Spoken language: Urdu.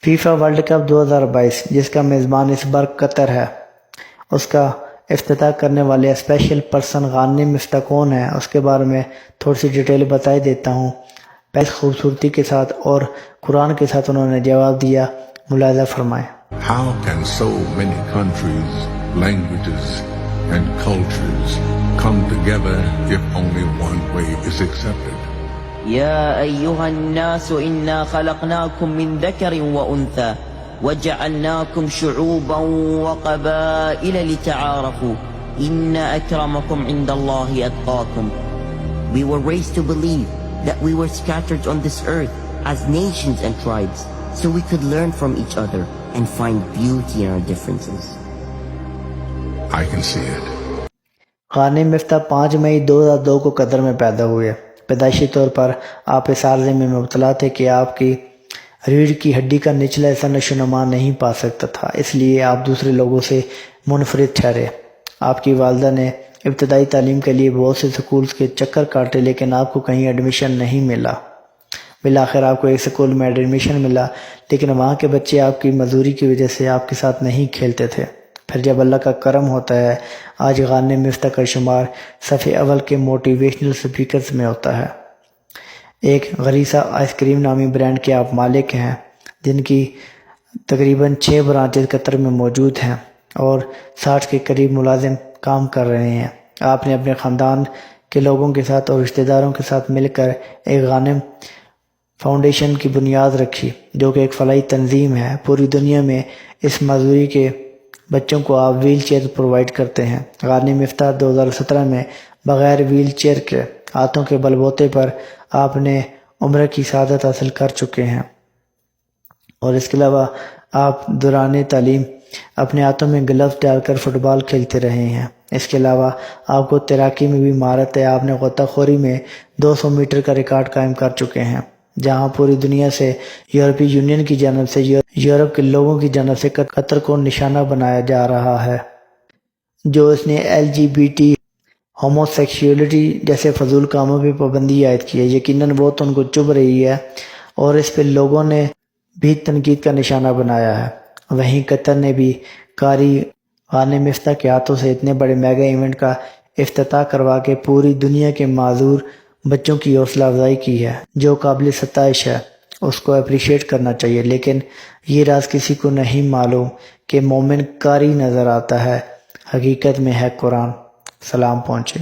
فیفا ورلڈ کپ 2022 جس کا میزبان اس بار قطر ہے، اس کا افتتاح کرنے والے اسپیشل پرسن غانم مفتاح کون ہے، اس کے بارے میں تھوڑی سی ڈیٹیل بتائی دیتا ہوں۔ پہلے خوبصورتی کے ساتھ اور قرآن کے ساتھ انہوں نے جواب دیا، ملاحظہ فرمائیں۔ How can so many countries, languages, and cultures come together if only one way is accepted? يا أيها الناس إنا خلقناكم من ذكر وأنثى وجعلناكم شعوبا وقبائل لتعارفوا إن أكرمكم عند الله أتقاكم. We were raised to believe that we were scattered on this earth as nations and tribes so we could learn from each other and find beauty in our differences. I can see it. غانم مفتاح 5 مئی 2002 کو قطر میں پیدا ہوئے۔ پیدائشی طور پر آپ اس عارضے میں مبتلا تھے کہ آپ کی ریڑھ کی ہڈی کا نچلا حصہ نشو و نما نہیں پا سکتا تھا، اس لیے آپ دوسرے لوگوں سے منفرد ٹھہرے۔ آپ کی والدہ نے ابتدائی تعلیم کے لیے بہت سے سکولز کے چکر کاٹے لیکن آپ کو کہیں ایڈمیشن نہیں ملا۔ بالآخر آپ کو ایک سکول میں ایڈمیشن ملا لیکن وہاں کے بچے آپ کی مزدوری کی وجہ سے آپ کے ساتھ نہیں کھیلتے تھے۔ پھر جب اللہ کا کرم ہوتا ہے، آج غانم مفتاح کا شمار صفحے اول کے موٹیویشنل سپیکرز میں ہوتا ہے۔ ایک غریسہ آئس کریم نامی برانڈ کے آپ مالک ہیں جن کی تقریباً 6 برانچز قطر میں موجود ہیں اور 60 کے قریب ملازم کام کر رہے ہیں۔ آپ نے اپنے خاندان کے لوگوں کے ساتھ اور رشتہ داروں کے ساتھ مل کر ایک غانم فاؤنڈیشن کی بنیاد رکھی جو کہ ایک فلاحی تنظیم ہے۔ پوری دنیا میں اس معذوری کے بچوں کو آپ ویل چیئر پرووائڈ کرتے ہیں۔ غانم مفتاح 2017 میں بغیر ویل چیئر کے ہاتھوں کے بل بوتے پر آپ نے عمرہ کی سعادت حاصل کر چکے ہیں، اور اس کے علاوہ آپ دوران تعلیم اپنے ہاتھوں میں گلوز ڈال کر فٹ بال کھیلتے رہے ہیں۔ اس کے علاوہ آپ کو تیراکی میں بھی مہارت ہے۔ آپ نے غوطہ خوری میں 200 میٹر کا ریکارڈ قائم کر چکے ہیں، جہاں پوری دنیا سے یورپی یونین کی جانب سے یورپ کے لوگوں کی جانب سے قطر کو نشانہ بنایا جا رہا ہے، جو اس نے LGBT ہومو سیکشولیٹی جیسے فضول کاموں پہ پابندی عائد کی ہے۔ یقیناً بہت ان کو چبھ رہی ہے اور اس پہ لوگوں نے بھی تنقید کا نشانہ بنایا ہے۔ وہیں قطر نے بھی قاری غانم مفتاح کے ہاتھوں سے اتنے بڑے میگا ایونٹ کا افتتاح کروا کے پوری دنیا کے معذور بچوں کی حوصلہ افزائی کی ہے، جو قابل ستائش ہے، اس کو اپریشیٹ کرنا چاہیے۔ لیکن یہ راز کسی کو نہیں معلوم کہ مومن قاری نظر آتا ہے، حقیقت میں ہے قرآن۔ سلام پہنچے۔